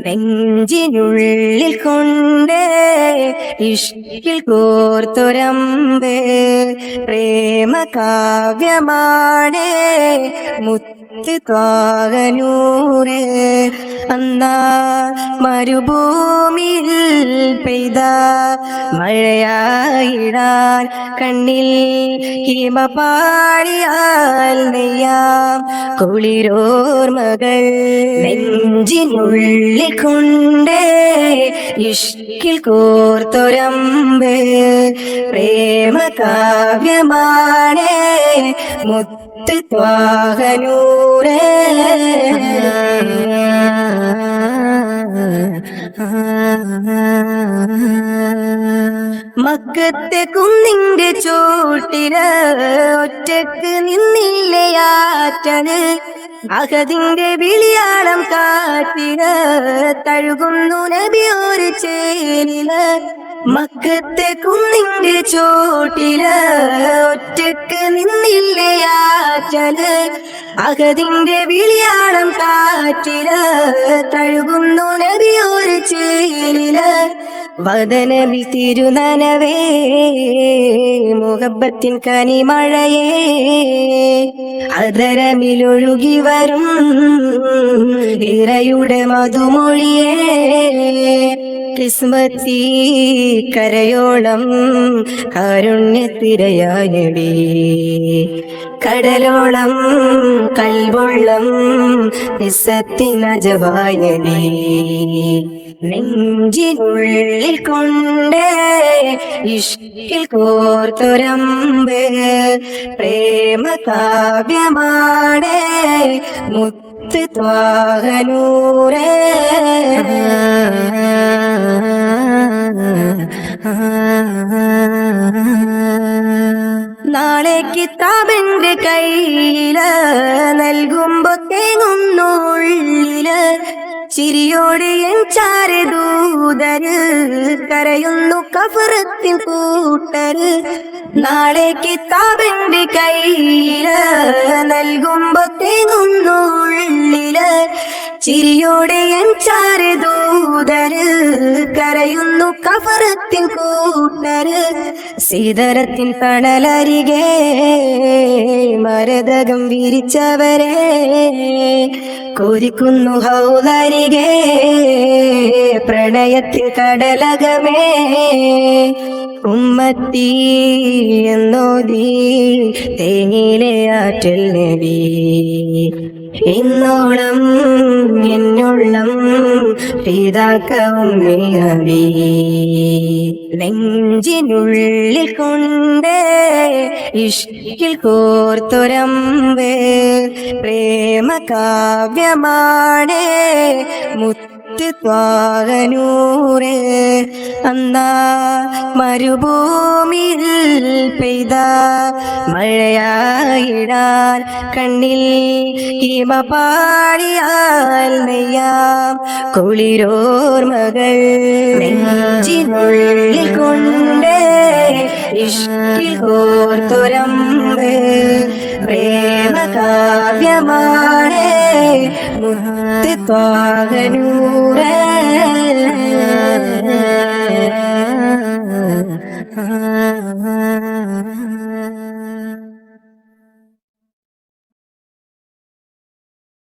നെഞ്ചിനുള്ളിൽ കൊണ്ട് ഇഷ്കിൽ കോർത്തൊരമ്പ് പ്രേമ കാവ്യമാണ് മുത്ത് ത്വാകനൂറ് അന്നാ മരുഭൂമിയിൽ പെയ്ത മഴയായിടാൻ കണ്ണിൽ ഹിമപാളിയാൽ നെയ്യാം കുളിരോർമകൾ നെഞ്ചിനുള്ളിൽ കൊണ്ട് ഇഷ്കിൽ കോർത്തൊരമ്പ് പ്രേമ കാവ്യമാണ് മുത്ത് ത്വാകനൂറ് മക്കത്തെ കുന്നിന്റെ ചോട്ടില് ഒറ്റക്ക് നിന്നില്ലയാറ്റന് അഹദിന്റെ വിളിയാളം കാറ്റില് തഴുകുന്നു നബിയൊരു ചേലില് മക്കത്തെ കുന്നിന്റെ ചോട്ടില് ഒറ്റക്ക് നിന്നില്ലയാറ്റല് അഹദിന്റെ വിളിയാളം കാറ്റില് തഴുകുന്നു നബിയൊരു ചേലില് വദനവിൽ തിരുനനവേ മുഹബത്തിൻ കനിമഴയേ അതരമിലൊഴുകി വരും ഇറയുടെ മധുമൊഴിയേ കിസ്മത്തി കരയോളം കാരുണ്യത്തിരയായടി കടലോളം കൽവൊള്ളം നിസ്സത്തിനജവായടി നെഞ്ചിനുള്ളിൽ കൊണ്ട് ഇഷ്കിൽ കോർത്തൊരമ്പ് പ്രേമ കാവ്യമാണ് മുത്ത് ത്വാകനൂറ് നാളെ കിതാബിന്റെ കയ്യില് നൽകുമ്പോ തേങ്ങുന്നു ഉള്ളില് ചിരിയോടെ എൻ ചാരെ ദൂതര് കരയുന്നു കഫറത്തിൻ കൂട്ടര് നാളെ കിതാബിന്റെ കയ്യില് നൽകുമ്പോ തേങ്ങുന്നു ഉള്ളില് ചിരിയോടെ എൻ ചാരെ ദൂതര് കരയുന്നു കഫറത്തിൻ കൂട്ടര് സീതരത്തിൻ തണലരികെ മരതകം വിരിച്ചവരെ കോരിക്കുന്നു ഹൗലരികെ പ്രണയത്തിൽ കടലകമേ ഉമ്മത്തി എന്നോതി തേങ്ങിലെ ആറ്റൽ നബി ഇന്നോളം എന്നുള്ളം പിതാക്കവും നബി നെഞ്ചിനുള്ളിൽ കൊണ്ട് ഇഷ്കിൽ കോർത്തൊരമ്പ് പ്രേമ കാവ്യമാണ് മുത്ത് ത്വാകനൂറ് അന്നാ മരുഭൂമിയിൽ പെയ്ത മഴയായിടാൻ കണ്ണിൽ ഹിമപാളിയാൽ നെയ്യാം കുളിരോർമകൾ നെഞ്ചിനുള്ളിൽ കൊണ്ട് ഇഷ്കിൽ കോർത്തൊരമ്പ് പ്രേമ കാവ്യമാണ് മുത്ത് ത്വാകനൂറ്